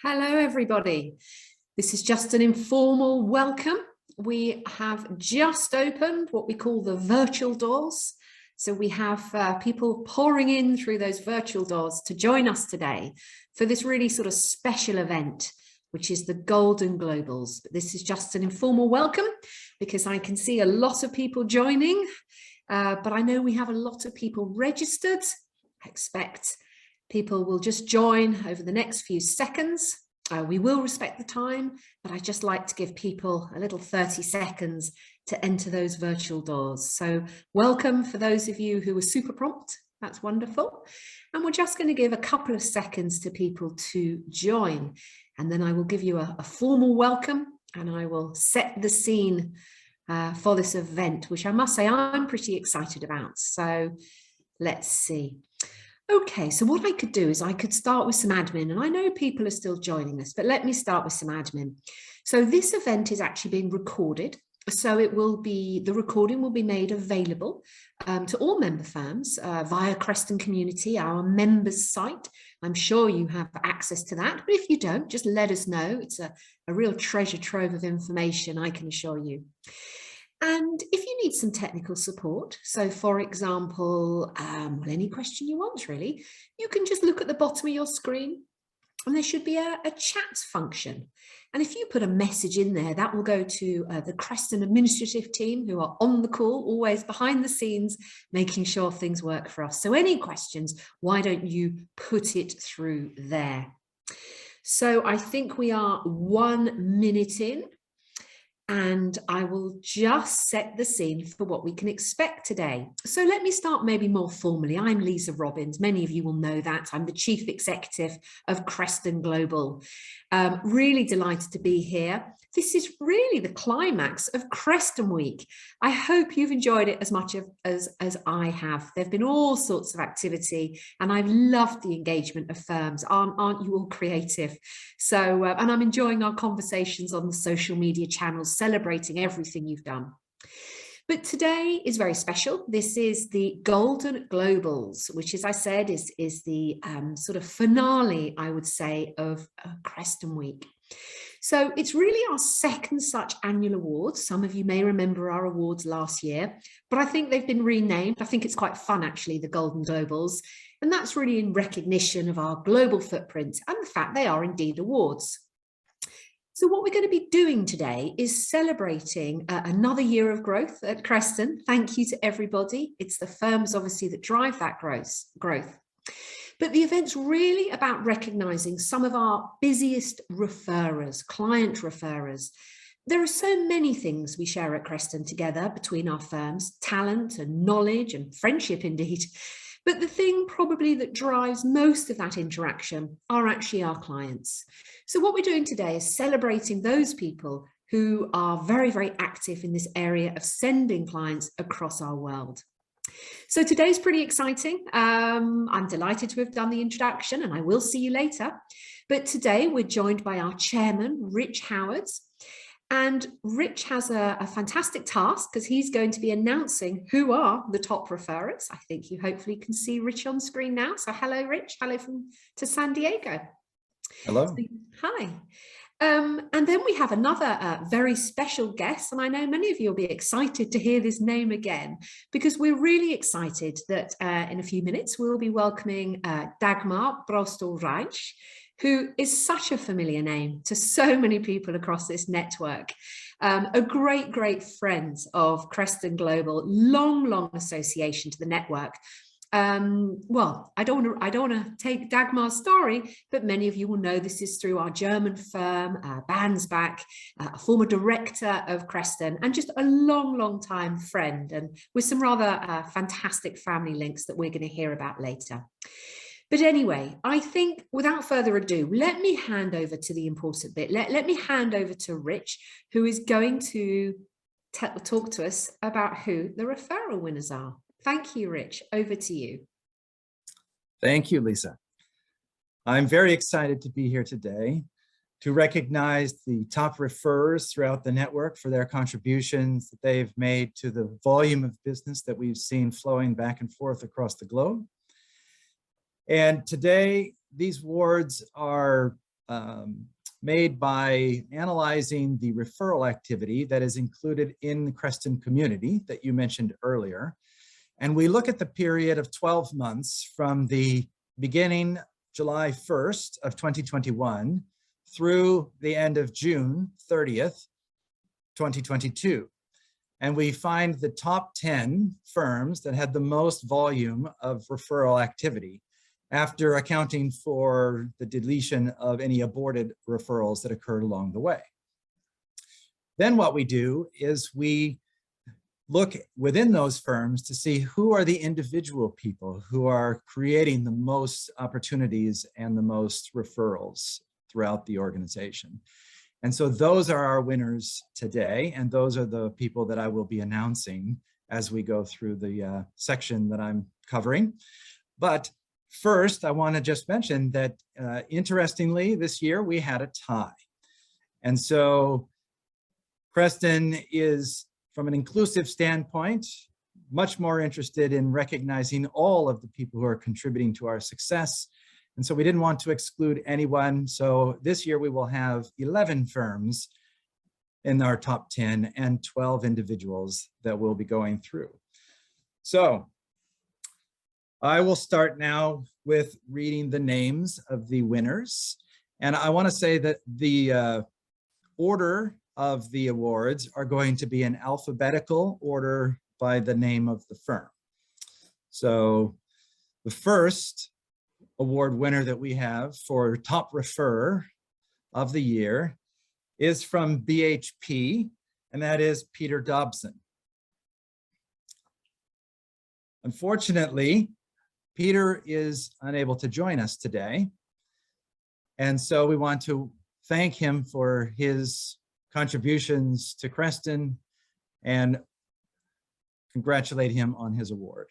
Hello, everybody. This is just an informal welcome. We have just opened what we call the virtual doors. So we have people pouring in through those virtual doors to join us today for this really sort of special event, which is the Golden Globals. But this is just an informal welcome because I can see a lot of people joining, but I know we have a lot of people registered. I expect people will just join over the next few seconds. We will respect the time, but I'd just like to give people a little 30 seconds to enter those virtual doors. So welcome for those of you who were super prompt. That's wonderful. And we're just going to give a couple of seconds to people to join. And then I will give you a formal welcome and I will set the scene for this event, which I must say I'm pretty excited about. So let's see. Okay, so what I could do is I could start with some admin, and I know people are still joining us, but let me start with some admin. So this event is actually being recorded. So the recording will be made available to all member firms via Kreston Community, our members site. I'm sure you have access to that, but if you don't, just let us know. It's a real treasure trove of information, I can assure you. And if you need some technical support, so for example, any question you want really, you can just look at the bottom of your screen and there should be a chat function. And if you put a message in there, that will go to the Kreston administrative team who are on the call, always behind the scenes, making sure things work for us. So any questions, why don't you put it through there? So I think we are 1 minute in. And I will just set the scene for what we can expect today. So let me start maybe more formally. I'm Liza Robbins. Many of you will know that. I'm the Chief Executive of Kreston Global. Really delighted to be here. This is really the climax of Kreston Week. I hope you've enjoyed it as much as I have. There have been all sorts of activity and I've loved the engagement of firms. Aren't you all creative? So, and I'm enjoying our conversations on the social media channels, celebrating everything you've done. But today is very special. This is the Golden Globals, which, as I said, is the sort of finale, I would say, of Kreston Week. So it's really our second such annual awards. Some of you may remember our awards last year, but I think they've been renamed. I think it's quite fun, actually, the Golden Globals. And that's really in recognition of our global footprint and the fact they are indeed awards. So what we're going to be doing today is celebrating another year of growth at Kreston. Thank you to everybody. It's the firms, obviously, that drive that growth. But the event's really about recognizing some of our busiest referrers, client referrers. There are so many things we share at Kreston together between our firms, talent and knowledge and friendship indeed. But the thing probably that drives most of that interaction are actually our clients. So what we're doing today is celebrating those people who are very, very active in this area of sending clients across our world. So today's pretty exciting. I'm delighted to have done the introduction and I will see you later. But today we're joined by our chairman, Rich Howard. And Rich has a fantastic task because he's going to be announcing who are the top referrers. I think you hopefully can see Rich on screen now. So hello, Rich. Hello to San Diego. Hello. So, hi. And then we have another very special guest, and I know many of you will be excited to hear this name again, because we're really excited that in a few minutes we'll be welcoming Dagmar Brostol-Reich, who is such a familiar name to so many people across this network. A great, great friend of Kreston Global, long association to the network. Well, I don't want to take Dagmar's story, but many of you will know this is through our German firm, Bansbach, a former director of Kreston, and just a long time friend, and with some rather fantastic family links that we're going to hear about later. But anyway, I think without further ado, let me hand over to the important bit. Let me hand over to Rich, who is going to talk to us about who the referral winners are. Thank you, Rich. Over to you. Thank you, Lisa. I'm very excited to be here today to recognize the top referrers throughout the network for their contributions that they've made to the volume of business that we've seen flowing back and forth across the globe. And today, these awards are made by analyzing the referral activity that is included in the Kreston community that you mentioned earlier. And we look at the period of 12 months from the beginning July 1st of 2021 through the end of June 30th, 2022. And we find the top 10 firms that had the most volume of referral activity after accounting for the deletion of any aborted referrals that occurred along the way. Then what we do is we look within those firms to see who are the individual people who are creating the most opportunities and the most referrals throughout the organization. And so those are our winners today, and those are the people that I will be announcing as we go through the section that I'm covering. But first, I want to just mention that interestingly, this year we had a tie. And so Kreston is, from an inclusive standpoint, much more interested in recognizing all of the people who are contributing to our success. And so we didn't want to exclude anyone. So this year we will have 11 firms in our top 10 and 12 individuals that we'll be going through. So I will start now with reading the names of the winners. And I want to say that the order of the awards are going to be in alphabetical order by the name of the firm. So the first award winner that we have for top referrer of the year is from BHP, and that is Peter Dobson. Unfortunately, Peter is unable to join us today. And so we want to thank him for his contributions to Kreston and congratulate him on his award.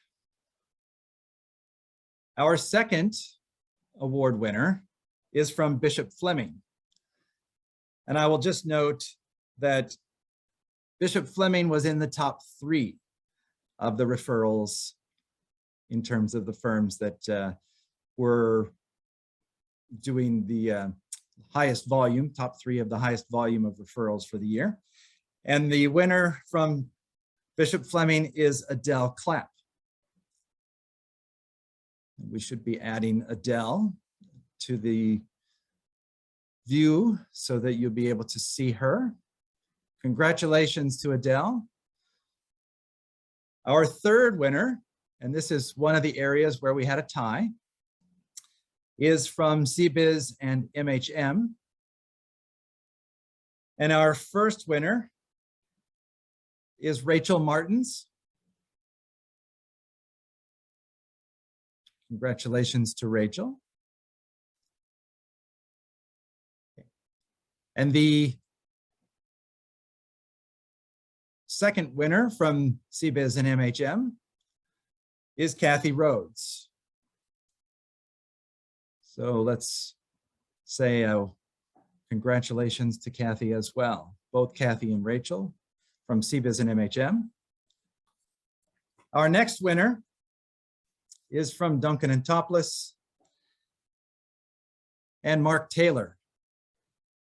Our second award winner is from Bishop Fleming. And I will just note that Bishop Fleming was in the top 3 of the referrals in terms of the firms that were doing the highest volume, top 3 of the highest volume of referrals for the year. And the winner from Bishop Fleming is Adele Clapp. We should be adding Adele to the view so that you'll be able to see her. Congratulations to Adele. Our third winner, and this is one of the areas where we had a tie, is from CBIZ and MHM. And our first winner is Rachel Martins. Congratulations to Rachel. And the second winner from CBIZ and MHM is Kathy Rhodes. So let's say congratulations to Kathy as well, both Kathy and Rachel from CBIZ and MHM. Our next winner is from Duncan and Topless, and Mark Taylor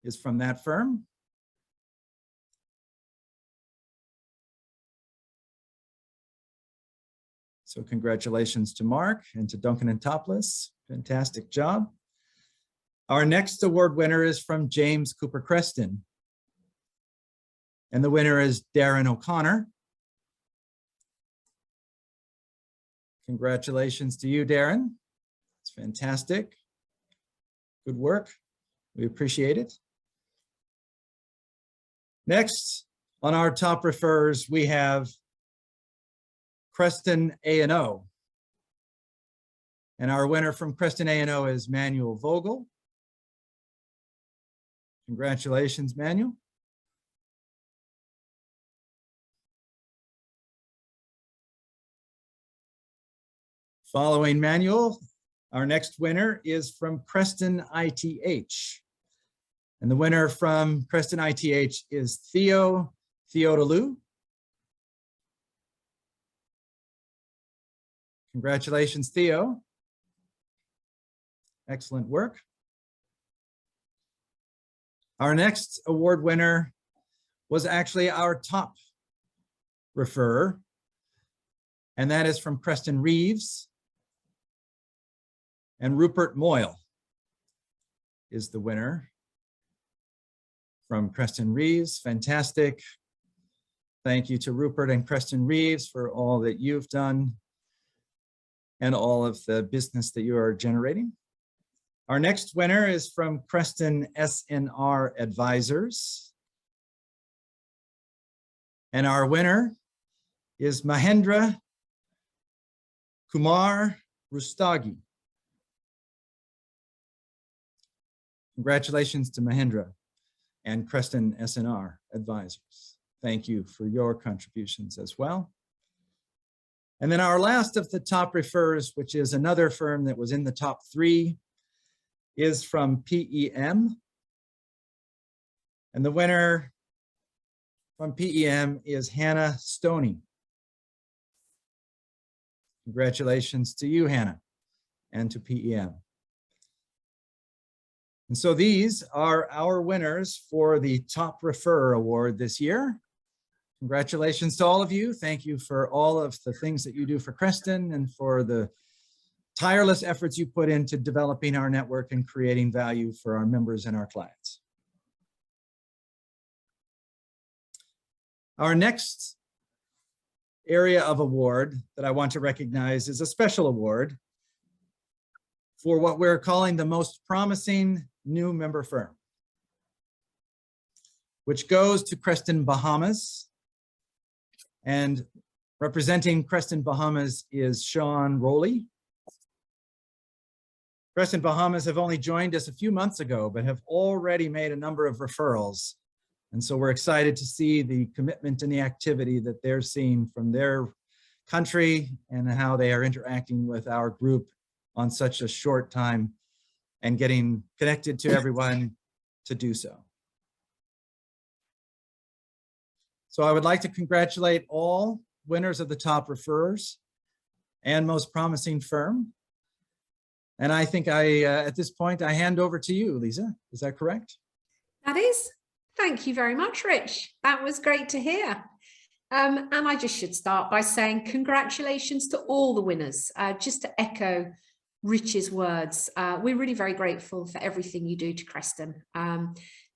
is from that firm. So congratulations to Mark and to Duncan and Topless. Fantastic job. Our next award winner is from James Cooper Kreston. And the winner is Darren O'Connor. Congratulations to you, Darren. It's fantastic. Good work. We appreciate it. Next, on our top referrers, we have Kreston A&O. And our winner from Kreston A&O is Manuel Vogel. Congratulations, Manuel. Following Manuel, our next winner is from Kreston ITH. And the winner from Kreston ITH is Theo Theodolou. Congratulations, Theo. Excellent work. Our next award winner was actually our top referrer, and that is from Kreston Reeves, and Rupert Moyle is the winner from Kreston Reeves. Fantastic. Thank you to Rupert and Kreston Reeves for all that you've done and all of the business that you are generating. Our next winner is from Kreston SNR Advisors. And our winner is Mahendra Kumar Rustagi. Congratulations to Mahendra and Kreston SNR Advisors. Thank you for your contributions as well. And then our last of the top referrers, which is another firm that was in the top 3, is from PEM. And the winner from PEM is Hannah Stoney. Congratulations to you, Hannah, and to PEM. And so these are our winners for the Top Referrer Award this year. Congratulations to all of you. Thank you for all of the things that you do for Kreston and for the tireless efforts you put into developing our network and creating value for our members and our clients. Our next area of award that I want to recognize is a special award for what we're calling the most promising new member firm, which goes to Kreston Bahamas. And representing Kreston Bahamas is Sean Rowley. Kreston Bahamas have only joined us a few months ago, but have already made a number of referrals. And so we're excited to see the commitment and the activity that they're seeing from their country and how they are interacting with our group on such a short time and getting connected to everyone to do so. So I would like to congratulate all winners of the top referrers and most promising firm. And I think at this point, I hand over to you, Liza. Is that correct? That is. Thank you very much, Rich. That was great to hear. And I just should start by saying congratulations to all the winners. Just to echo Rich's words, we're really very grateful for everything you do to Kreston.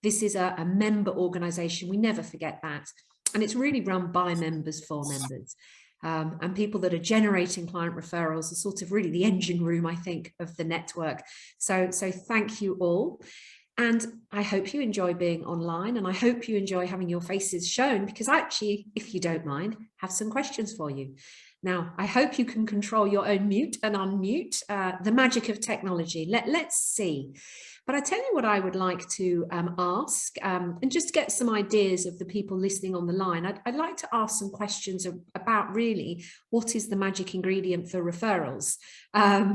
This is a member organization. We never forget that. And it's really run by members for members. And people that are generating client referrals are sort of really the engine room, I think, of the network. So thank you all. And I hope you enjoy being online, and I hope you enjoy having your faces shown, because I actually, if you don't mind, have some questions for you. Now, I hope you can control your own mute and unmute, the magic of technology. Let's see. But I tell you what I would like to ask, and just to get some ideas of the people listening on the line, I'd like to ask some questions about really what is the magic ingredient for referrals,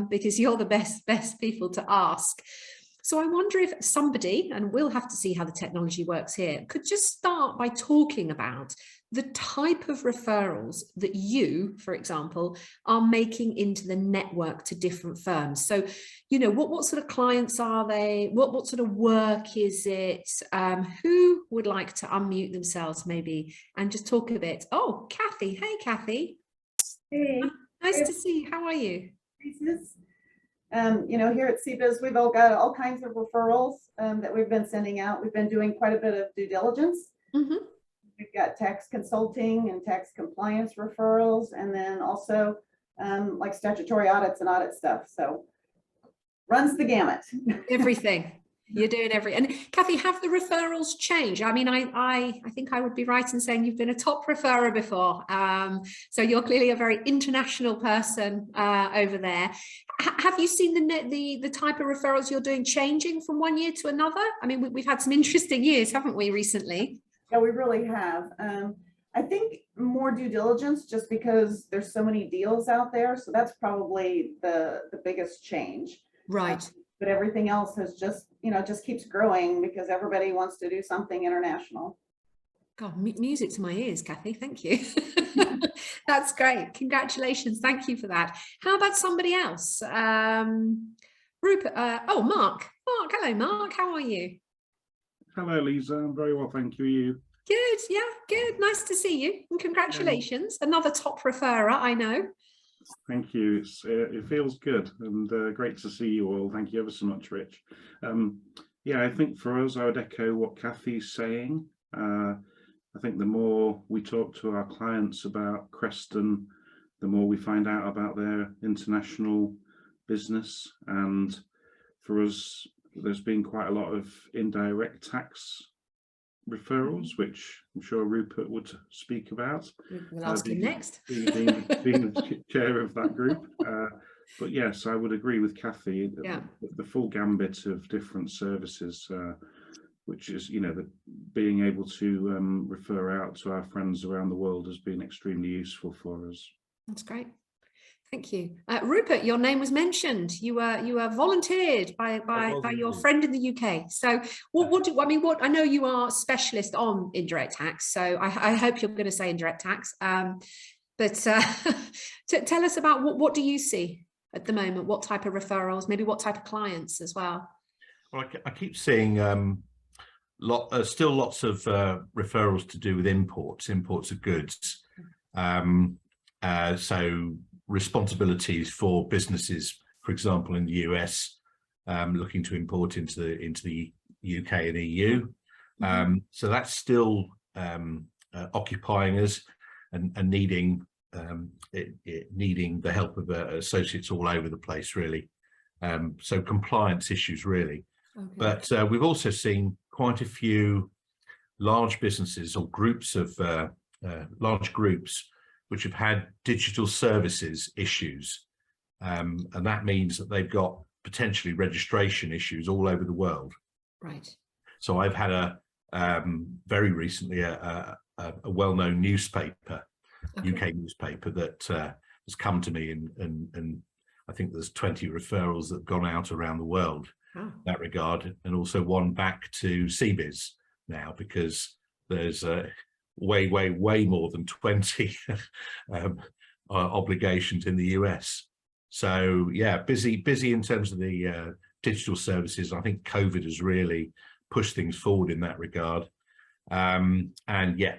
because you're the best people to ask. So I wonder if somebody, and we'll have to see how the technology works here, could just start by talking about the type of referrals that you, for example, are making into the network to different firms. So, you know, what sort of clients are they? What sort of work is it? Who would like to unmute themselves maybe and just talk a bit? Oh, Kathy. Hey, Kathy. Hey. Nice to see you. How are you? You know, here at CBIZ, we've all got all kinds of referrals that we've been sending out. We've been doing quite a bit of due diligence. Mm-hmm. We've got tax consulting and tax compliance referrals, and then also like statutory audits and audit stuff. So runs the gamut. Everything. You're doing and Kathy, have the referrals changed? I mean, I think I would be right in saying you've been a top referrer before. So you're clearly a very international person over there. Have you seen the type of referrals you're doing changing from one year to another? I mean, we've had some interesting years, haven't we, recently? Yeah, we really have. I think more due diligence, just because there's so many deals out there. So that's probably the biggest change. Right. But everything else has just, you know, just keeps growing because everybody wants to do something international. God, music to my ears, Kathy. Thank you. That's great. Congratulations. Thank you for that. How about somebody else? Rupert. Oh, Mark. Mark. Hello, Mark. How are you? Hello, Lisa. I'm very well, thank you. You? Good, yeah, good. Nice to see you, and congratulations. Another top referrer, I know. Thank you. It feels good and great to see you all. Thank you ever so much, Rich. Yeah, I think for us, I would echo what Kathy's saying. I think the more we talk to our clients about Kreston, the more we find out about their international business. And for us, there's been quite a lot of indirect tax referrals, which I'm sure Rupert would speak about. We'll ask him next. being the chair of that group. But yes, I would agree with Kathy. Yeah. The full gambit of different services, which is, being able to refer out to our friends around the world has been extremely useful for us. That's great. Thank you. Rupert, your name was mentioned. You were volunteered by your friend in the UK. So what I know you are specialist on indirect tax. So I hope you're going to say indirect tax. But tell us about what do you see at the moment? What type of referrals, maybe what type of clients as well? Well, I keep seeing still lots of referrals to do with imports of goods. So responsibilities for businesses, for example, in the US, looking to import into the UK and EU. So that's still occupying us and needing the help of associates all over the place, really. So compliance issues, really. Okay. But we've also seen quite a few large businesses or groups of large groups which have had digital services issues. And that means that they've got potentially registration issues all over the world. Right. So I've had very recently a well-known newspaper, okay, UK newspaper that has come to me, and I think there's 20 referrals that have gone out around the world in that regard, and also one back to CBIZ now, because there's way more than 20 obligations in the US. So yeah, busy in terms of the digital services. I think COVID has really pushed things forward in that regard. And yeah,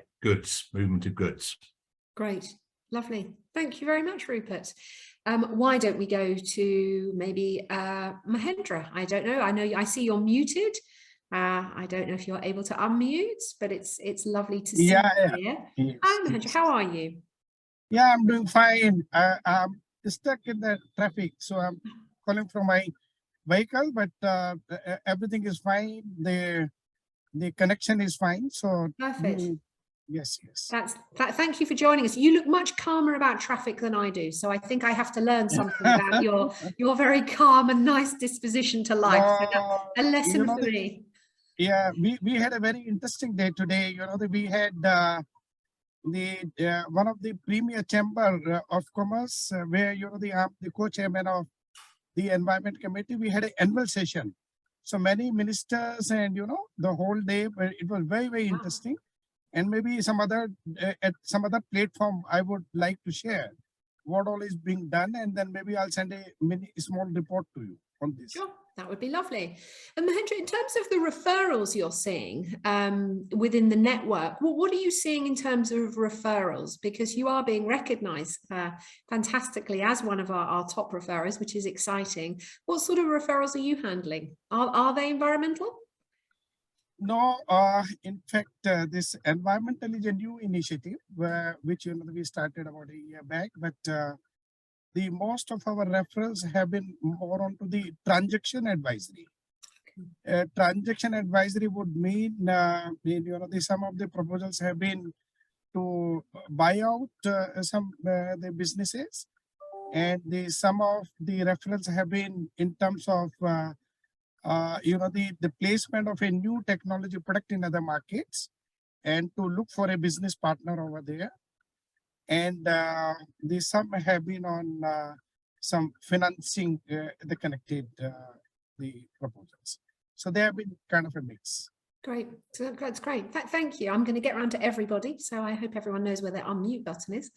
movement of goods. Great, lovely. Thank you very much, Rupert. Why don't we go to maybe Mahendra? I don't know. I see you're muted. I don't know if you're able to unmute, but it's lovely to see you here. Yes, Hi, Mahendra, how are you? Yeah, I'm doing fine. I'm stuck in the traffic, so I'm calling from my vehicle, but everything is fine. The connection is fine. So perfect. Yes. Thank you for joining us. You look much calmer about traffic than I do, so I think I have to learn something about your very calm and nice disposition to life. So a lesson for me. Yeah, we had a very interesting day today. We had one of the premier chamber of commerce, where the co-chairman of the environment committee. We had an annual session, so many ministers, and the whole day. It was very interesting. And maybe some other at some other platform, I would like to share what all is being done, and then maybe I'll send a small report to you on this. Sure, that would be lovely. And Mahendra, in terms of the referrals you're seeing within the network, what are you seeing in terms of referrals? Because you are being recognised fantastically as one of our top referrers, which is exciting. What sort of referrals are you handling? Are they environmental? No, in fact, this environmental is a new initiative, which we started about a year back. But the most of our referrals have been more onto the transaction advisory. Transaction advisory would mean, some of the proposals have been to buy out some the businesses, and some of the referrals have been in terms of the placement of a new technology product in other markets, and to look for a business partner over there. And some have been on some financing the connected the proposals. So they have been kind of a mix. Great. So that's great. Thank you. I'm going to get around to everybody. So I hope everyone knows where their unmute button is.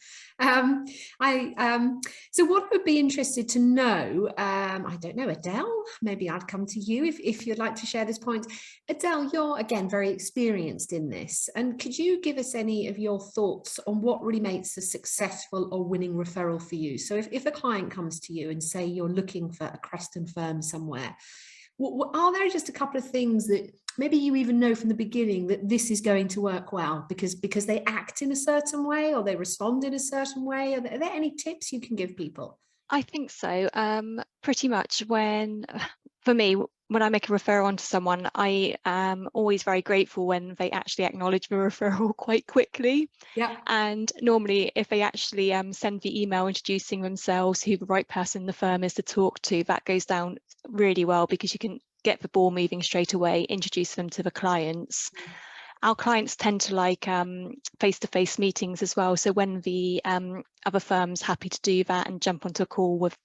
So what would be interested to know, I don't know, Adele, maybe I'd come to you if you'd like to share this point. Adele, you're again very experienced in this. And could you give us any of your thoughts on what really makes a successful or winning referral for you? So if a client comes to you and say you're looking for a Kreston firm somewhere, are there just a couple of things that maybe you even know from the beginning that this is going to work well because they act in a certain way or they respond in a certain way? Are there any tips you can give people? I think so. Pretty much for me, when I make a referral onto someone, I am always very grateful when they actually acknowledge the referral quite quickly. Yeah. And normally if they actually send the email introducing themselves, who the right person in the firm is to talk to, that goes down really well because you can get the ball moving straight away, introduce them to the clients. Our clients tend to like face-to-face meetings as well. So when the other firm's happy to do that and jump onto a call with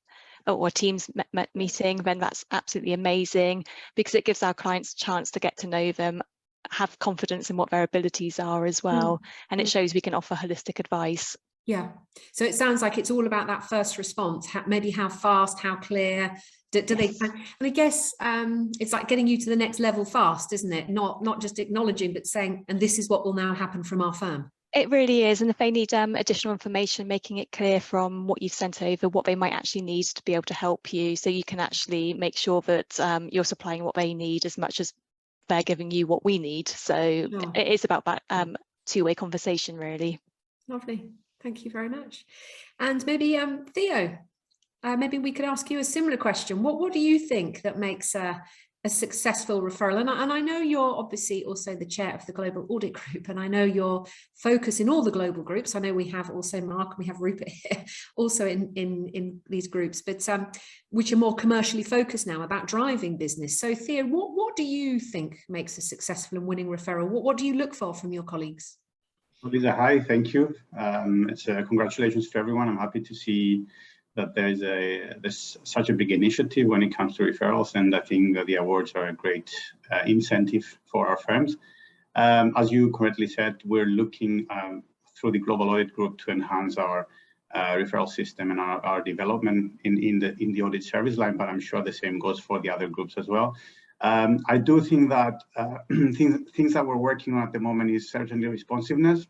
or a Teams meeting, then that's absolutely amazing because it gives our clients a chance to get to know them, have confidence in what their abilities are as well. And it shows we can offer holistic advice. Yeah. So it sounds like it's all about that first response, maybe how fast, how clear. Do they? And I guess it's like getting you to the next level fast, isn't it? Not just acknowledging, but saying, and this is what will now happen from our firm. It really is. And if they need additional information, making it clear from what you've sent over, what they might actually need to be able to help you. So you can actually make sure that you're supplying what they need as much as they're giving you what we need. So it is about that two-way conversation, really. Lovely. Thank you very much. And maybe Theo, maybe we could ask you a similar question. What do you think that makes a successful referral? And I know you're obviously also the chair of the Global Audit Group, and I know your focus in all the global groups. I know we have also Mark and we have Rupert here also in these groups, but which are more commercially focused now about driving business. So Theo, what do you think makes a successful and winning referral? What do you look for from your colleagues? Liza, hi, thank you. It's congratulations to everyone. I'm happy to see that there's such a big initiative when it comes to referrals, and I think that the awards are a great incentive for our firms. As you correctly said, we're looking through the Global Audit Group to enhance our referral system and our development in the audit service line, but I'm sure the same goes for the other groups as well. I do think that things that we're working on at the moment is certainly responsiveness.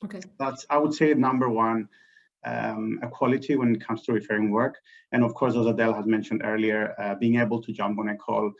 Okay. That's, I would say, number one, a quality when it comes to referring work. And of course, as Adele has mentioned earlier, being able to jump on a call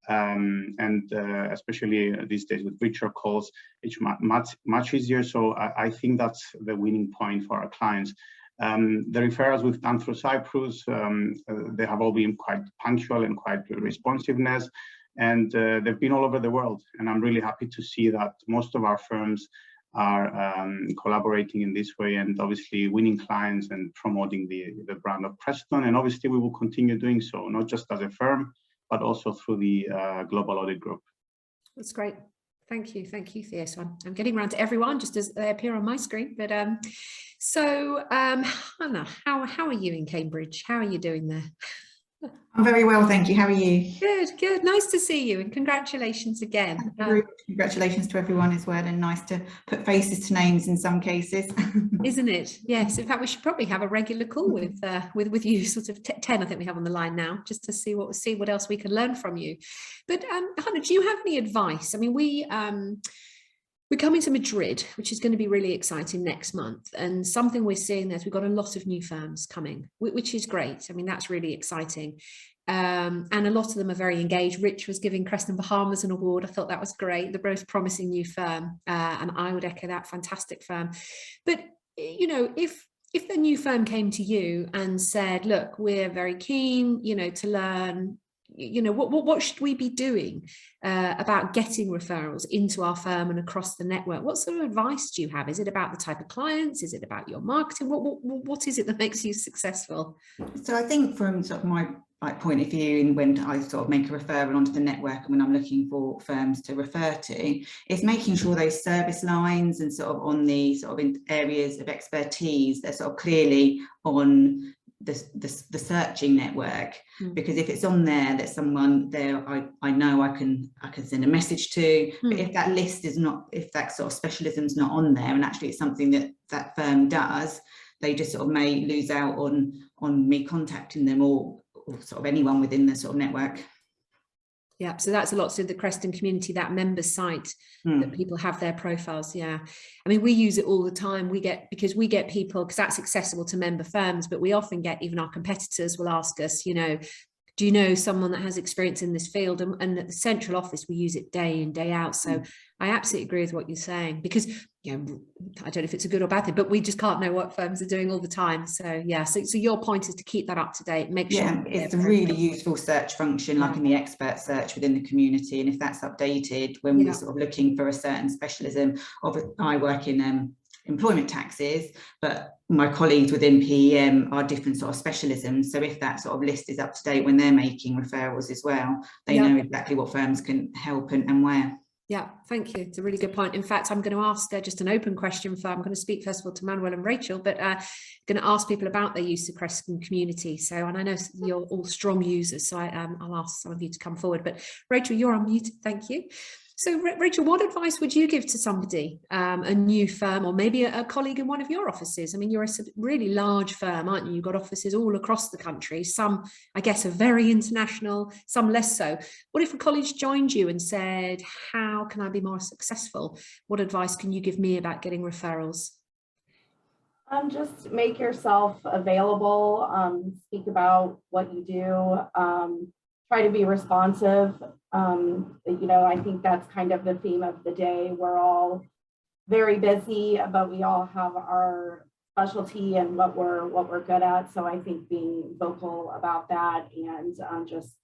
and especially these days with virtual calls, it's much easier. So I think that's the winning point for our clients. The referrals we've done through Cyprus, they have all been quite punctual and quite responsiveness. And they've been all over the world. And I'm really happy to see that most of our firms are collaborating in this way and obviously winning clients and promoting the brand of Kreston. And obviously we will continue doing so, not just as a firm, but also through the Global Audit Group. That's great. Thank you, Theo. So I'm getting around to everyone just as they appear on my screen. But Hannah, how are you in Cambridge? How are you doing there? I'm very well, thank you. How are you? Good. Nice to see you, and congratulations again. Congratulations to everyone as well, and nice to put faces to names in some cases. Isn't it? Yes. In fact, we should probably have a regular call with you. Sort of 10, I think we have on the line now, just to see what else we can learn from you. But Hannah, do you have any advice? I mean, we're coming to Madrid, which is going to be really exciting next month. And something we're seeing there is we've got a lot of new firms coming, which is great. I mean, that's really exciting. And a lot of them are very engaged. Rich was giving Kreston Bahamas an award. I thought that was great. The most promising new firm. And I would echo that, fantastic firm. But, you know, if the new firm came to you and said, look, we're very keen, you know, to learn, you know, what should we be doing about getting referrals into our firm and across the network? What sort of advice do you have? Is it about the type of clients? Is it about your marketing? What is it that makes you successful? So I think from sort of my point of view, and when I sort of make a referral onto the network and when I'm looking for firms to refer to, is making sure those service lines and sort of on the sort of in areas of expertise, they're sort of clearly on the searching network, because if it's on there, there's someone there I know I can send a message to. But if that list is not, if that sort of specialism's not on there, and actually it's something that firm does, they just sort of may lose out on me contacting them or sort of anyone within the sort of network. Yeah, so that's a lot to the Kreston community, that member site that people have their profiles. Yeah, I mean, we use it all the time. Because we get people, because that's accessible to member firms, but we often get, even our competitors will ask us, you know, do you know someone that has experience in this field? And at the central office, we use it day in, day out. So I absolutely agree with what you're saying, because, you know, I don't know if it's a good or bad thing, but we just can't know what firms are doing all the time. So yeah, so your point is to keep that up to date, make sure. Yeah, it's a really useful search function, like in the expert search within the community. And if that's updated when we're sort of looking for a certain specialism, I work in employment taxes, but my colleagues within PEM are different sort of specialisms. So if that sort of list is up to date when they're making referrals as well, they know exactly what firms can help and where. Yeah, thank you. It's a really good point. In fact, I'm going to ask just an open question I'm going to speak first of all to Manuel and Rachel, but going to ask people about their use of Kreston community. So, and I know you're all strong users, so I'll ask some of you to come forward. But Rachel, you're unmuted. Thank you. So Rachel, what advice would you give to somebody, a new firm, or maybe a colleague in one of your offices? I mean, you're a really large firm, aren't you? You've got offices all across the country. Some, I guess, are very international, some less so. What if a college joined you and said, how can I be more successful? What advice can you give me about getting referrals? Just make yourself available, speak about what you do, try to be responsive. You know, I think that's kind of the theme of the day. We're all very busy, but we all have our specialty and what we're good at. So I think being vocal about that and just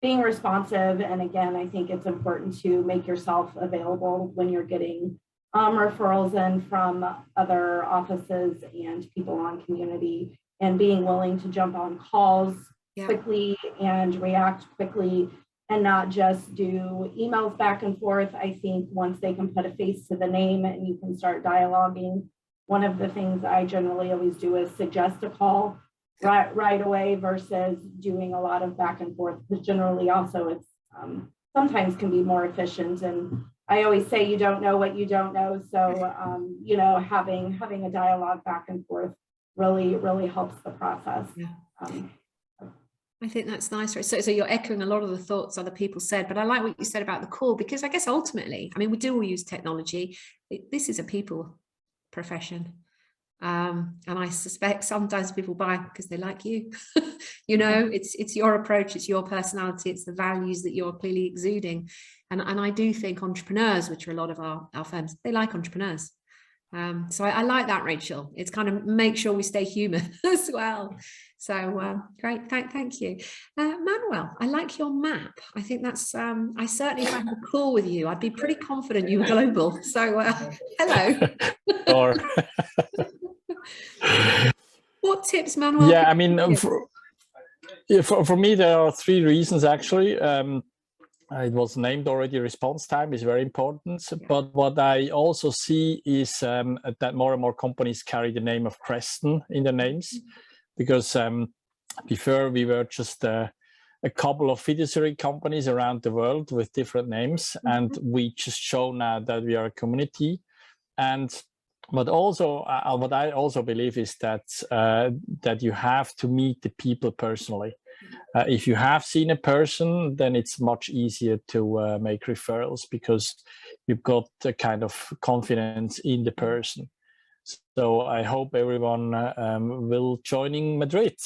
being responsive. And again, I think it's important to make yourself available when you're getting referrals in from other offices and people on community, and being willing to jump on calls quickly and react quickly, and not just do emails back and forth. I think once they can put a face to the name and you can start dialoguing, one of the things I generally always do is suggest a call right away versus doing a lot of back and forth, because generally also it's sometimes can be more efficient. And I always say you don't know what you don't know. So, you know, having a dialogue back and forth really helps the process. I think that's nice. Right? So you're echoing a lot of the thoughts other people said, but I like what you said about the call, because I guess ultimately, I mean, we do all use technology. This is a people profession. And I suspect sometimes people buy because they like you. You know, it's your approach, it's your personality, it's the values that you're clearly exuding. And I do think entrepreneurs, which are a lot of our firms, they like entrepreneurs. So I like that, Rachel. It's kind of make sure we stay human as well. So great, thank you. Manuel, I like your map. I think that's, I certainly, if I had a call with you, I'd be pretty confident you were global. So hello. Or what tips, Manuel? Yeah, I mean, for me, there are three reasons actually. It was named already, response time is very important. But what I also see is that more and more companies carry the name of Kreston in their names, because before we were just a couple of fiduciary companies around the world with different names, and we just show now that we are a community. And but also what I also believe is that that you have to meet the people personally. If you have seen a person, then it's much easier to make referrals, because you've got a kind of confidence in the person. So I hope everyone will join in Madrid.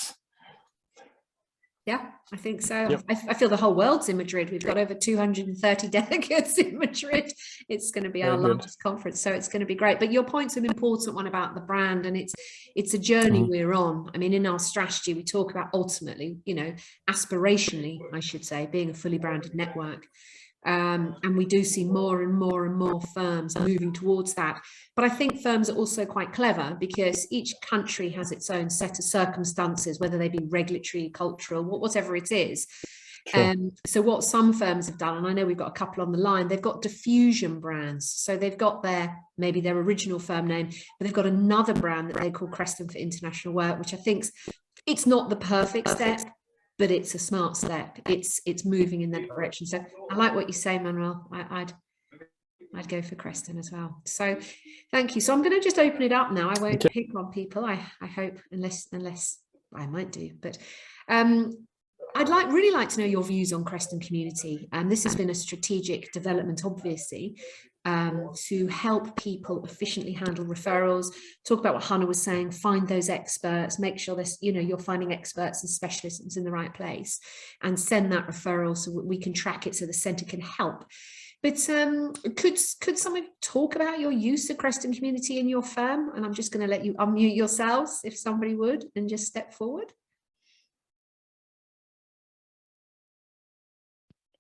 Yeah, I think so. Yep. I feel the whole world's in Madrid. We've got over 230 delegates in Madrid. It's going to be our largest conference, so it's going to be great. But your point's an important one about the brand, and it's a journey we're on. I mean, in our strategy, we talk about ultimately, you know, aspirationally, I should say, being a fully branded network. And we do see more and more and more firms moving towards that. But I think firms are also quite clever, because each country has its own set of circumstances, whether they be regulatory, cultural, whatever it is. Sure. So what some firms have done, and I know we've got a couple on the line, they've got diffusion brands. So they've got maybe their original firm name, but they've got another brand that they call Kreston for International Work, which I think's It's not the perfect step, but it's a smart step. It's moving in that direction. So I like what you say, Manuel. I'd go for Kreston as well. So thank you. So I'm going to just open it up now. I won't pick on people, I hope, unless I might do. But I'd really like to know your views on Kreston community. And this has been a strategic development, obviously, to help people efficiently handle referrals. Talk about what Hannah was saying, find those experts, make sure this, you're finding experts and specialists in the right place, and send that referral so we can track it so the centre can help. But could someone talk about your use of Kreston community in your firm? And I'm just going to let you unmute yourselves if somebody would, and just step forward.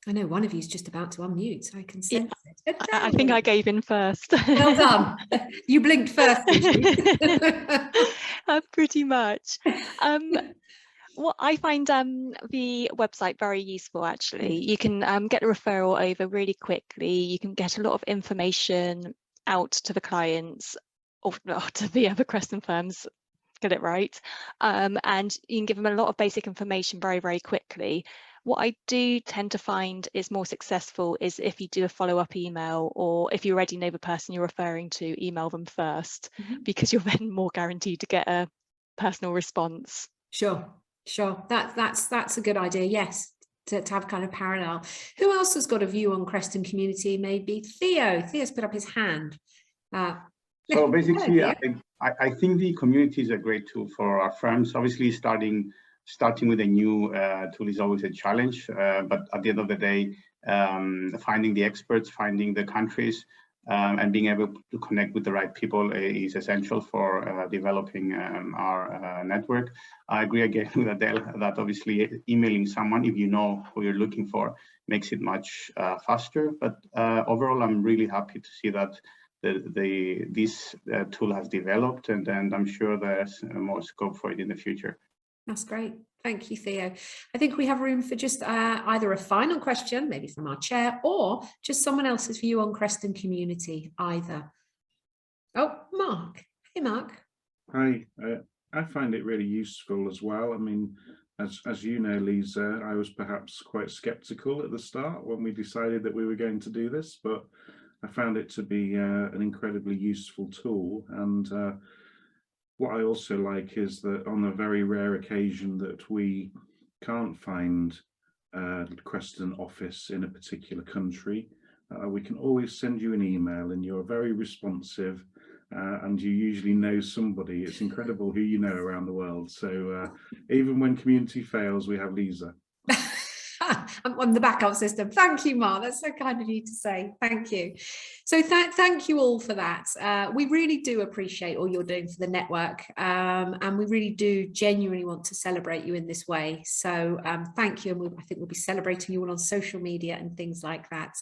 I know one of you is just about to unmute, so I can sense it. I think I gave in first. Well done. You blinked first, did you? Pretty much. Well, I find the website very useful, actually. You can get a referral over really quickly. You can get a lot of information out to the clients, or to the other Kreston firms, get it right. And you can give them a lot of basic information very, very quickly. What I do tend to find is more successful is if you do a follow-up email, or if you already know the person you're referring to, email them first, because you're then more guaranteed to get a personal response. Sure. That's a good idea. Yes, to have kind of parallel. Who else has got a view on Kreston community? Maybe Theo. Theo's put up his hand. So basically, I think the community is a great tool for our firms. Obviously, starting with a new tool is always a challenge, but at the end of the day, finding the experts, finding the countries, and being able to connect with the right people is essential for developing our network. I agree again with Adele that obviously emailing someone, if you know who you're looking for, makes it much faster. But overall, I'm really happy to see that this tool has developed, and I'm sure there's more scope for it in the future. That's great. Thank you, Theo. I think we have room for just either a final question, maybe from our chair, or just someone else's view on Kreston community, either. Oh, Mark. Hey, Mark. Hi. I find it really useful as well. I mean, as you know, Liza, I was perhaps quite skeptical at the start when we decided that we were going to do this, but I found it to be an incredibly useful tool. And what I also like is that on a very rare occasion that we can't find a Kreston office in a particular country, we can always send you an email, and you're very responsive, and you usually know somebody. It's incredible who you know around the world. So even when community fails, we have Liza. I'm on the backup system. Thank you, Mark. That's so kind of you to say. Thank you. So thank you all for that. We really do appreciate all you're doing for the network, and we really do genuinely want to celebrate you in this way. So thank you, and I think we'll be celebrating you all on social media and things like that.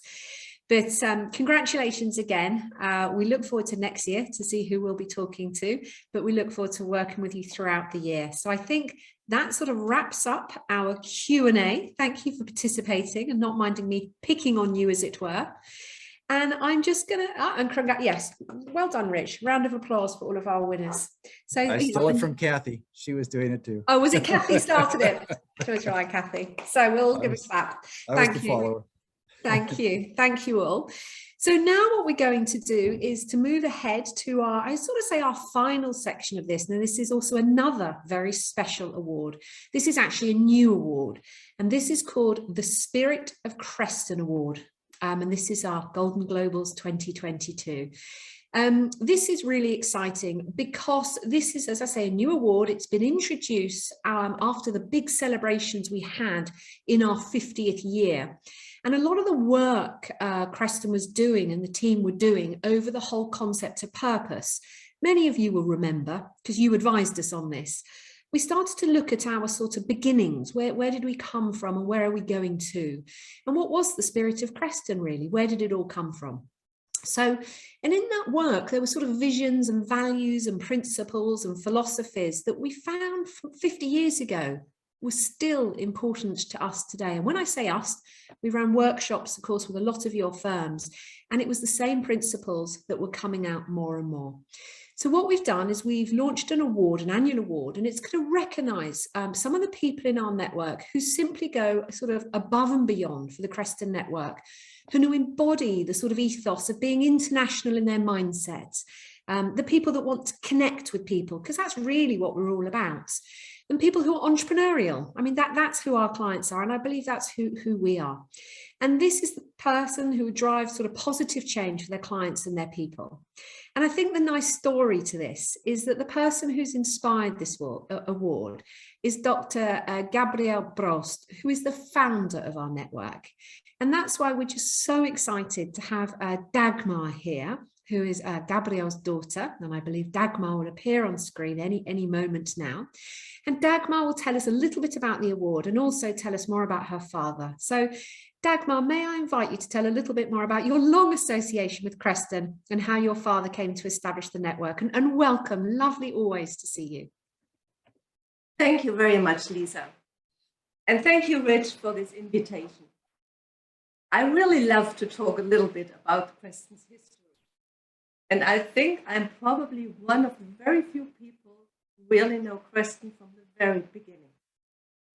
But congratulations again. We look forward to next year to see who we'll be talking to, but we look forward to working with you throughout the year. So I think that sort of wraps up our Q&A. Thank you for participating and not minding me picking on you, as it were. And I'm just going to, yes, well done, Rich. Round of applause for all of our winners. So I stole it from Kathy. She was doing it too. Oh, was it Kathy started it? She was right, Kathy. So we'll give it a clap. Thank you. Thank you. Thank you all. So now what we're going to do is to move ahead to our, I sort of say our final section of this. And this is also another very special award. This is actually a new award, and this is called the Spirit of Kreston Award. And this is our Golden Globals 2022. This is really exciting because this is, as I say, a new award. It's been introduced after the big celebrations we had in our 50th year. And a lot of the work Kreston was doing and the team were doing over the whole concept of purpose, many of you will remember because you advised us on this. We started to look at our sort of beginnings. Where did we come from and where are we going to? And what was the spirit of Kreston really? Where did it all come from? So, and in that work, there were sort of visions and values and principles and philosophies that we found 50 years ago was still important to us today. And when I say us, we ran workshops, of course, with a lot of your firms, and it was the same principles that were coming out more and more. So what we've done is we've launched an award, an annual award, and it's going to recognise some of the people in our network who simply go sort of above and beyond for the Kreston network, who embody the sort of ethos of being international in their mindsets, the people that want to connect with people, because that's really what we're all about. And people who are entrepreneurial. I mean, that's who our clients are, and I believe that's who we are. And this is the person who drives sort of positive change for their clients and their people. And I think the nice story to this is that the person who's inspired this award is Dr. Gabrielle Brost, who is the founder of our network. And that's why we're just so excited to have Dagmar here, who is Gabrielle's daughter, and I believe Dagmar will appear on screen any moment now. And Dagmar will tell us a little bit about the award and also tell us more about her father. So Dagmar, may I invite you to tell a little bit more about your long association with Kreston and how your father came to establish the network, and welcome, lovely always to see you. Thank you very much, Lisa. And thank you, Rich, for this invitation. I really love to talk a little bit about Kreston's history. And I think I'm probably one of the very few people who really know Kreston from the very beginning.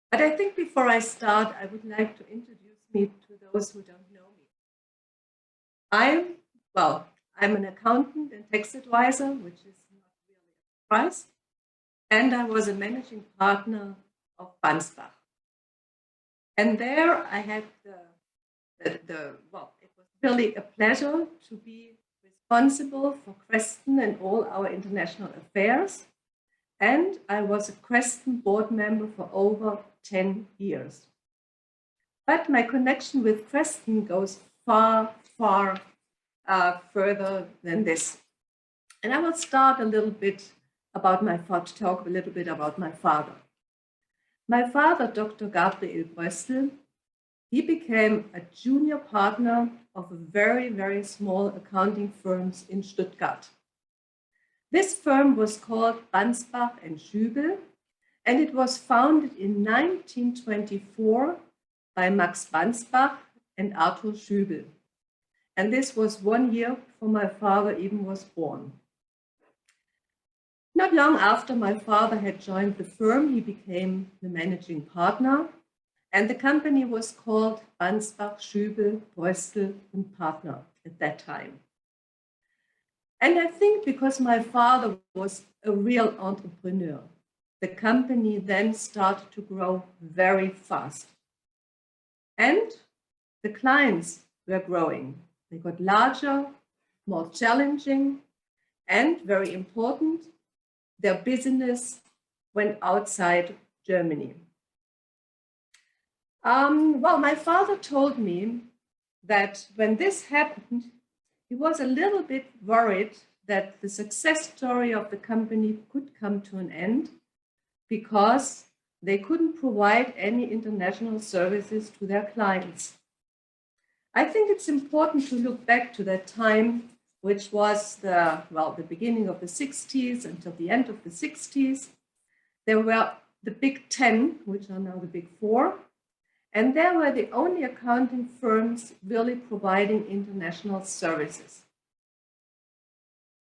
But I think before I start, I would like to introduce me to those who don't know me. I'm an accountant and tax advisor, which is not really a surprise. And I was a managing partner of Bansbach. And there I had it was really a pleasure to be responsible for Kreston and all our international affairs. And I was a Kreston board member for over 10 years. But my connection with Kreston goes far, far further than this. And I will start a little bit about talk a little bit about my father. My father, Dr. Gabriel Bröstl, he became a junior partner of a very, very small accounting firm in Stuttgart. This firm was called Bansbach and Schübel, and it was founded in 1924 by Max Bansbach and Arthur Schübel. And this was 1 year before my father even was born. Not long after my father had joined the firm, he became the managing partner, and the company was called Bansbach, Schübel, Bröstl and Partner at that time. And I think because my father was a real entrepreneur, the company then started to grow very fast. And the clients were growing. They got larger, more challenging, and very important, their business went outside Germany. My father told me that when this happened, he was a little bit worried that the success story of the company could come to an end because they couldn't provide any international services to their clients. I think it's important to look back to that time, which was the beginning of the 60s until the end of the 60s. There were the Big 10, which are now the Big 4, and they were the only accounting firms really providing international services.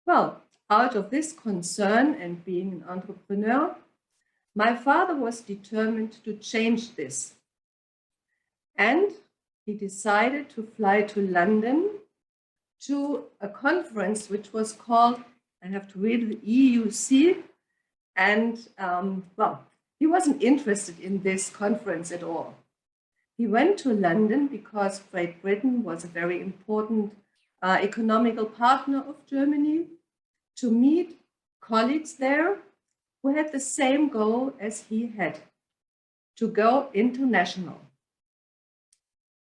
Well, out of this concern and being an entrepreneur, my father was determined to change this. And he decided to fly to London to a conference which was called, I have to read it, EUC. And he wasn't interested in this conference at all. He went to London because Great Britain was a very important economical partner of Germany, to meet colleagues there who had the same goal as he had, to go international.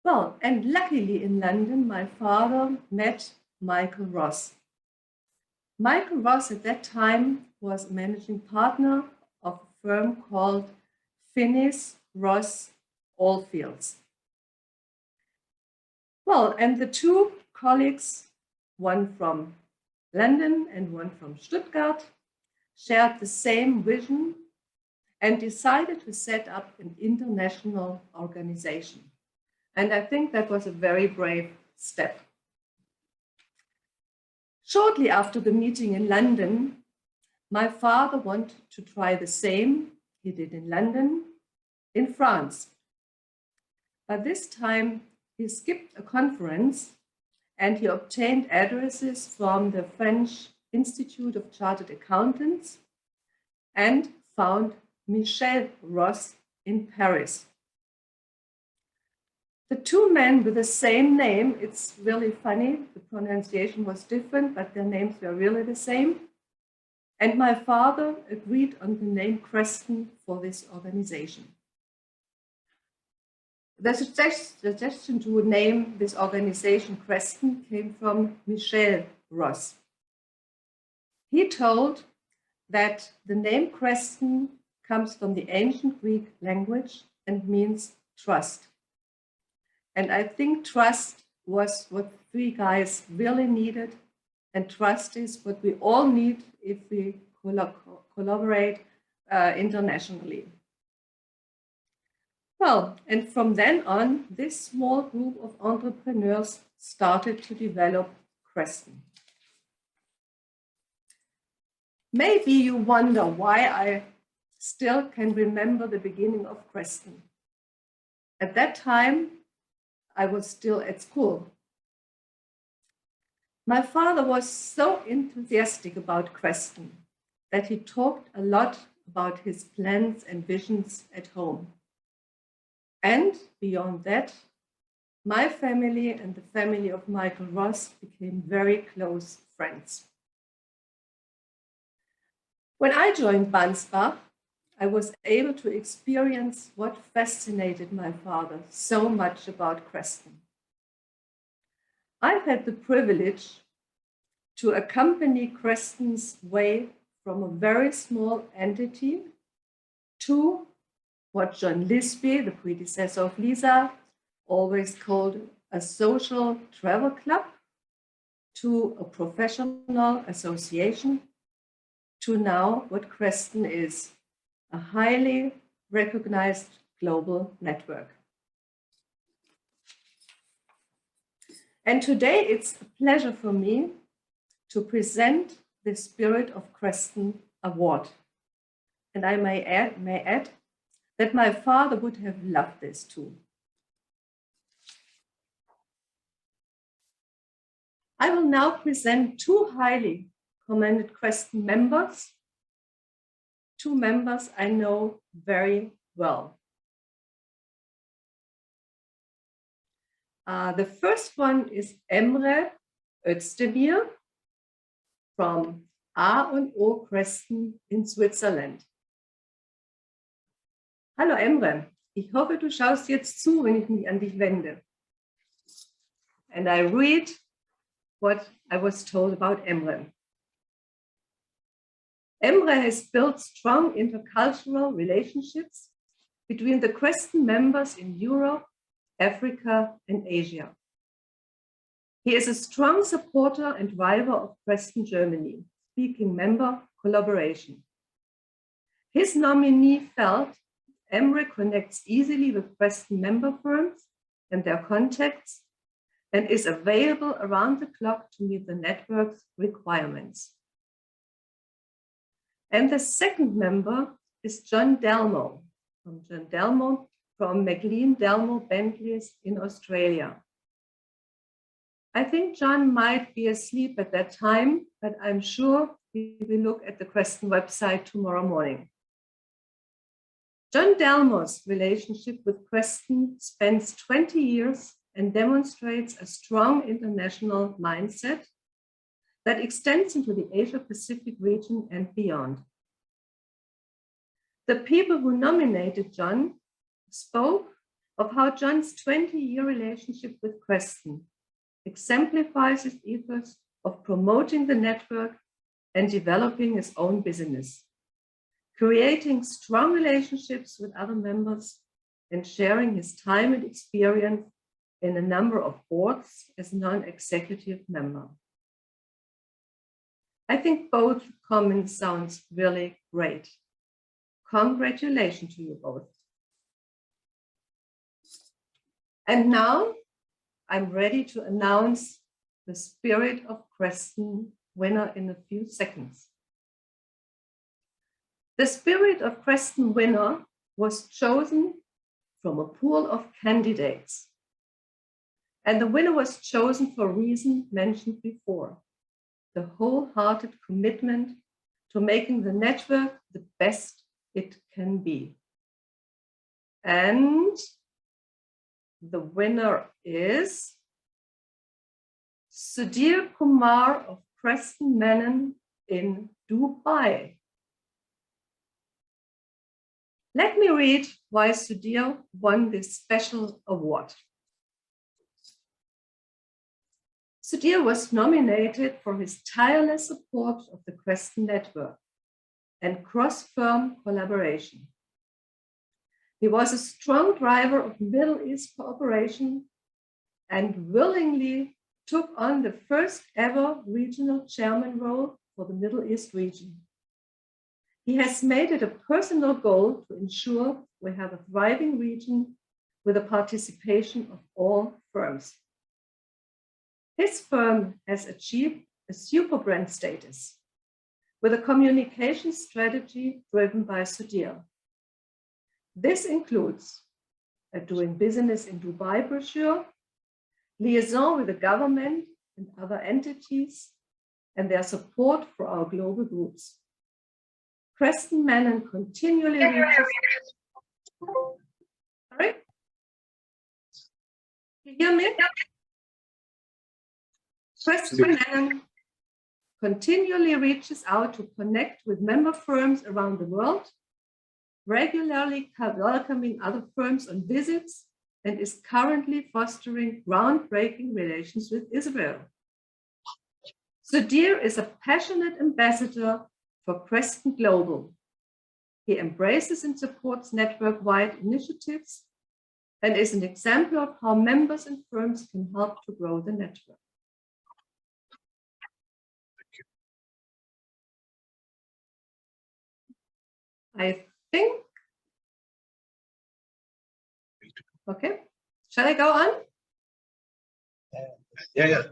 Well, and luckily in London, my father met Michael Ross. Michael Ross at that time was a managing partner of a firm called Finnis Ross Allfields. Well, and the two colleagues, one from London and one from Stuttgart, shared the same vision and decided to set up an international organization. And I think that was a very brave step. Shortly after the meeting in London, my father wanted to try the same he did in London, in France. But this time he skipped a conference and he obtained addresses from the French Institute of Chartered Accountants and found Michel Ross in Paris. The two men with the same name, it's really funny, the pronunciation was different, but their names were really the same. And my father agreed on the name Kreston for this organization. The suggestion to name this organization Kreston came from Michel Ross. He told that the name Kreston comes from the ancient Greek language and means trust. And I think trust was what three guys really needed, and trust is what we all need if we collaborate internationally. Well, and from then on, this small group of entrepreneurs started to develop Kreston. Maybe you wonder why I still can remember the beginning of Kreston. At that time, I was still at school. My father was so enthusiastic about Kreston that he talked a lot about his plans and visions at home. And beyond that, my family and the family of Michael Ross became very close friends. When I joined Bansbach, I was able to experience what fascinated my father so much about Kreston. I've had the privilege to accompany Kreston's way from a very small entity to what John Lisby, the predecessor of Liza, always called a social travel club, to a professional association, to now what Kreston is, a highly recognized global network. And today it's a pleasure for me to present the Spirit of Kreston Award. And I may add that my father would have loved this too. I will now present two highly commended Kreston members, two members I know very well. The first one is Emre Özdemir from A&O Kreston in Switzerland. Hallo Emre, ich hoffe, du schaust jetzt zu, wenn ich mich an dich wende. And I read what I was told about Emre. Emre has built strong intercultural relationships between the Kreston members in Europe, Africa, and Asia. He is a strong supporter and driver of Kreston Germany, speaking member collaboration. His nominee felt Emre connects easily with Kreston member firms and their contacts and is available around the clock to meet the network's requirements. And the second member is John Delmo, from McLean Delmo Bentleys in Australia. I think John might be asleep at that time, but I'm sure he will look at the Kreston website tomorrow morning. John Delmo's relationship with Kreston spans 20 years and demonstrates a strong international mindset that extends into the Asia-Pacific region and beyond. The people who nominated John spoke of how John's 20-year relationship with Kreston exemplifies his ethos of promoting the network and developing his own business, creating strong relationships with other members and sharing his time and experience in a number of boards as non-executive member. I think both comments sounds really great. Congratulations to you both. And now I'm ready to announce the Spirit of Kreston winner in a few seconds. The Spirit of Kreston winner was chosen from a pool of candidates. And the winner was chosen for a reason mentioned before, the wholehearted commitment to making the network the best it can be. And the winner is Sudhir Kumar of Kreston Menon in Dubai. Let me read why Sudhir won this special award. Sudhir was nominated for his tireless support of the Kreston network and cross-firm collaboration. He was a strong driver of Middle East cooperation and willingly took on the first ever regional chairman role for the Middle East region. He has made it a personal goal to ensure we have a thriving region with the participation of all firms. His firm has achieved a super brand status with a communication strategy driven by Sudhir. This includes a doing business in Dubai brochure, liaison with the government and other entities, and their support for our global groups. Kreston Menon continually reaches. Sorry? You hear me? Kreston Menon continually reaches out to connect with member firms around the world, regularly welcoming other firms on visits, and is currently fostering groundbreaking relations with Israel. Sudhir is a passionate ambassador for Kreston Global. He embraces and supports network-wide initiatives and is an example of how members and firms can help to grow the network. I think, okay, shall I go on? Yeah.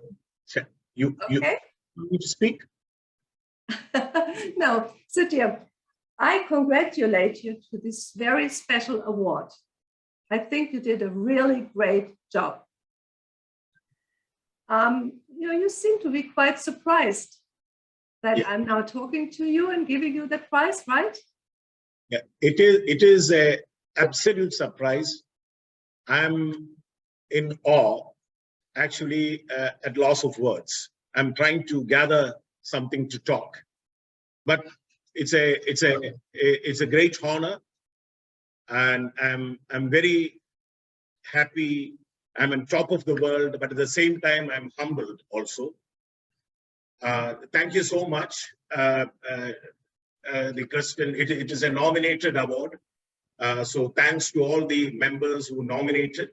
You need to speak? No, Sudhir, I congratulate you to this very special award. I think you did a really great job. You seem to be quite surprised that I'm now talking to you and giving you the prize, right? Yeah, it is an absolute surprise. I'm in awe, actually at loss of words. I'm trying to gather something to talk, but it's a great honor, and I'm very happy. I'm on top of the world, but at the same time, I'm humbled also. Thank you so much. The Kreston, it is a nominated award. So thanks to all the members who nominated,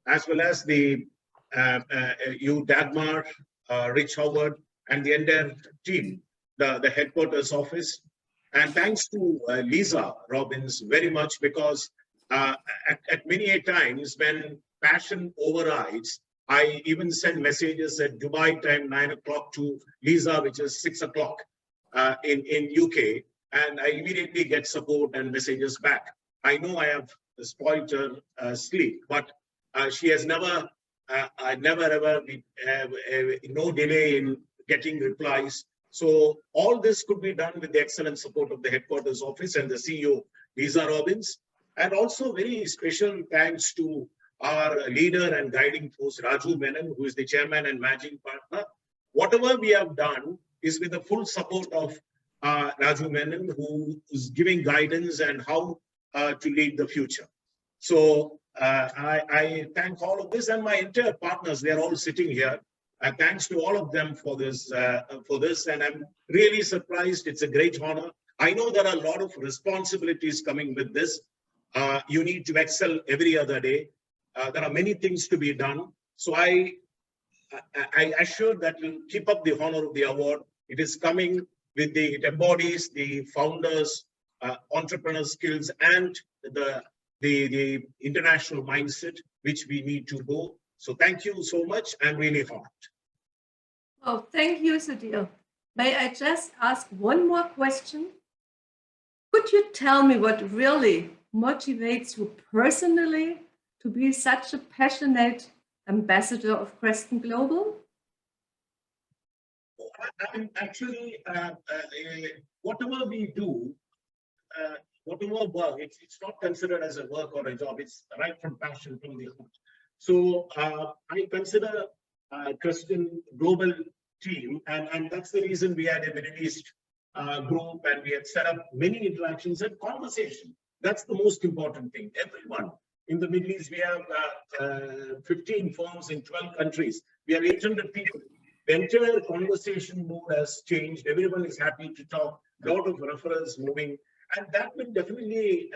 as well as the you, Dagmar, Rich Howard, and the entire team, the headquarters office. And thanks to Liza Robbins very much, because at many a times when passion overrides, I even send messages at Dubai time 9 o'clock to Liza, which is 6 o'clock in UK, and I immediately get support and messages back. I know I have spoiled her sleep, but she has never ever been, no delay in getting replies. So all this could be done with the excellent support of the headquarters office and the CEO, Liza Robbins. And also very special thanks to our leader and guiding force, Raju Menon, who is the chairman and managing partner. Whatever we have done is with the full support of Raju Menon, who is giving guidance and how to lead the future. So I thank all of this, and my entire partners, they are all sitting here. Thanks to all of them for this, and I'm really surprised. It's a great honor. I know there are a lot of responsibilities coming with this. You need to excel every other day. There are many things to be done. So I assure that you'll keep up the honor of the award. It is coming with it embodies the founders, entrepreneur skills and the international mindset which we need to go. So thank you so much. I'm really honored. Oh, thank you, Sudhir. May I just ask one more question? Could you tell me what really motivates you personally to be such a passionate ambassador of Kreston Global? I'm actually, whatever we do, whatever work, it's not considered as a work or a job. It's right from passion from the heart. So I consider Kreston Global team, and that's the reason we had a Middle East group, and we had set up many interactions and conversation. That's the most important thing. Everyone in the Middle East, we have 15 firms in 12 countries. We have 800 people. The entire conversation mood has changed. Everyone is happy to talk. A lot of referrals moving, and that will definitely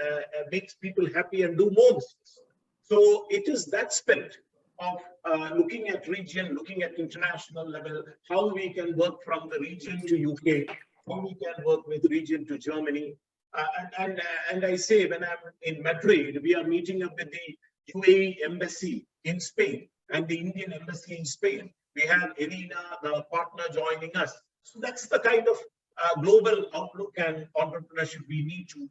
makes people happy and do more business. So it is that spirit of looking at region, looking at international level, how we can work from the region to UK, how we can work with region to Germany. And I say, when I'm in Madrid, we are meeting up with the UAE embassy in Spain and the Indian embassy in Spain. We have Elena, the partner, joining us. So that's the kind of global outlook and entrepreneurship we need to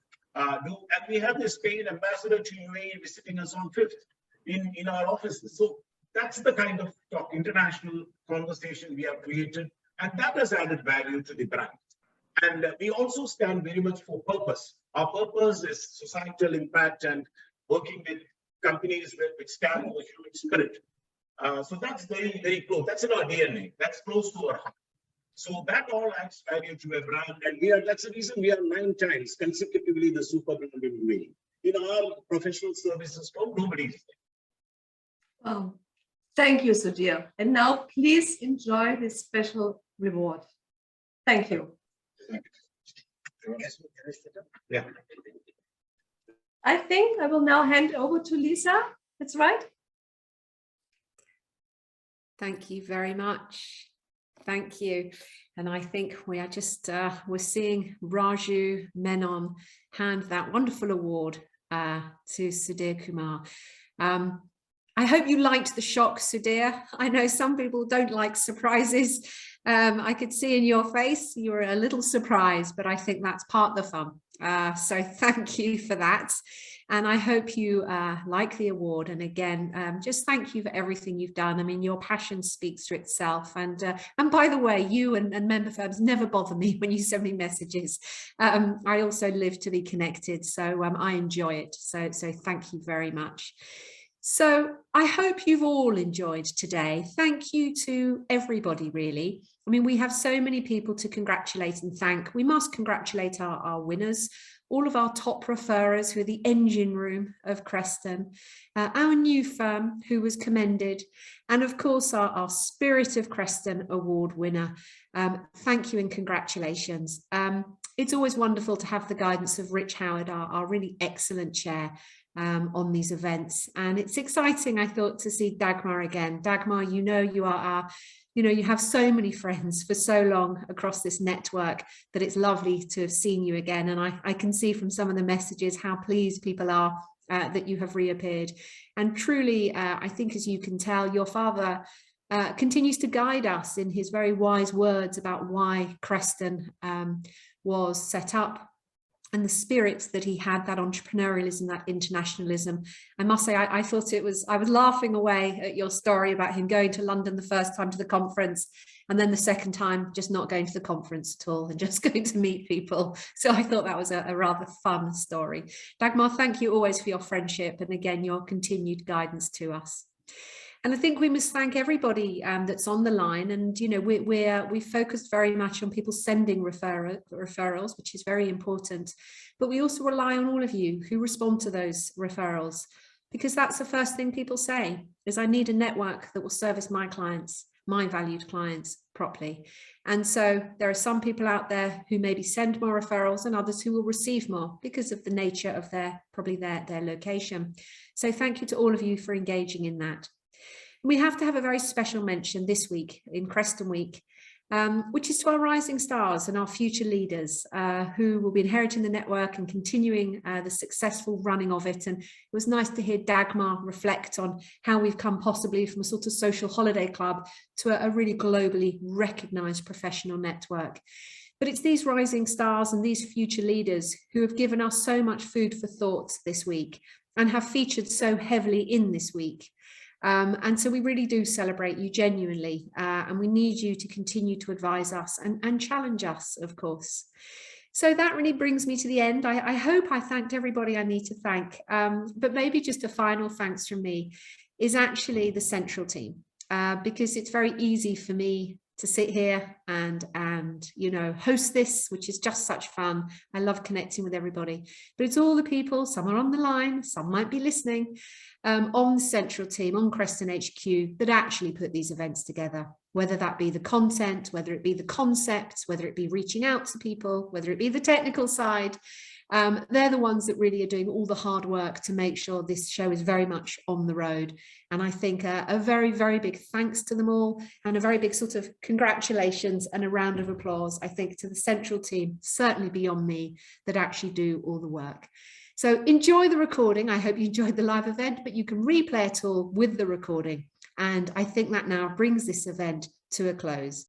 do. And we have the Spain ambassador to UAE visiting us on 5th in our offices. So that's the kind of international conversation we have created. And that has added value to the brand. And we also stand very much for purpose. Our purpose is societal impact and working with companies which stand for human spirit. So that's very, very close. That's in our DNA. That's close to our heart. So that all adds value to a brand. And that's the reason we are 9 times consecutively the super brand in UAE. In our professional services firm, nobody is there. Oh, thank you, Sudhir. And now please enjoy this special reward. Thank you. Yeah. I think I will now hand over to Liza. That's right. Thank you very much. Thank you. And I think we are just, we're seeing Raju Menon hand that wonderful award to Sudhir Kumar. I hope you liked the shock, Sudhir. I know some people don't like surprises. I could see in your face you were a little surprised, but I think that's part of the fun. So thank you for that. And I hope you like the award. And again, just thank you for everything you've done. I mean, your passion speaks for itself. And by the way, you and member firms never bother me when you send me messages. I also live to be connected, so I enjoy it. So thank you very much. So I hope you've all enjoyed today. Thank you to everybody, really. I mean, we have so many people to congratulate and thank. We must congratulate our winners, all of our top referrers who are the engine room of Kreston, our new firm who was commended, and of course our Spirit of Kreston award winner. Thank you and congratulations. It's always wonderful to have the guidance of Rich Howard, our really excellent chair, on these events, and it's exciting, I thought, to see Dagmar again. Dagmar, you know, you are you have so many friends for so long across this network that it's lovely to have seen you again, and I can see from some of the messages how pleased people are that you have reappeared. And truly, I think, as you can tell, your father continues to guide us in his very wise words about why Kreston was set up, and the spirit that he had, that entrepreneurialism, that internationalism. I must say, I thought I was laughing away at your story about him going to London the first time to the conference, and then the second time just not going to the conference at all and just going to meet people. So I thought that was a rather fun story. Dagmar, thank you always for your friendship, and again, your continued guidance to us. And I think we must thank everybody that's on the line. And, you know, we focused very much on people sending referrals, which is very important. But we also rely on all of you who respond to those referrals, because that's the first thing people say is, I need a network that will service my clients, my valued clients, properly. And so there are some people out there who maybe send more referrals and others who will receive more because of the nature of their location. So thank you to all of you for engaging in that. We have to have a very special mention this week in Kreston Week which is to our rising stars and our future leaders who will be inheriting the network and continuing the successful running of it. And it was nice to hear Dagmar reflect on how we've come possibly from a sort of social holiday club to a really globally recognized professional network. But it's these rising stars and these future leaders who have given us so much food for thought this week and have featured so heavily in this week. And so we really do celebrate you genuinely, and we need you to continue to advise us and challenge us, of course. So that really brings me to the end. I hope I thanked everybody I need to thank, but maybe just a final thanks from me is actually the central team, because it's very easy for me to sit here and you know, host this, which is just such fun. I love connecting with everybody, but it's all the people, some are on the line, some might be listening, on the central team, on Kreston HQ, that actually put these events together, whether that be the content, whether it be the concepts, whether it be reaching out to people, whether it be the technical side. They're the ones that really are doing all the hard work to make sure this show is very much on the road. And I think a very, very big thanks to them all, and a very big sort of congratulations and a round of applause, I think, to the central team, certainly beyond me, that actually do all the work. So enjoy the recording. I hope you enjoyed the live event, but you can replay it all with the recording. And I think that now brings this event to a close.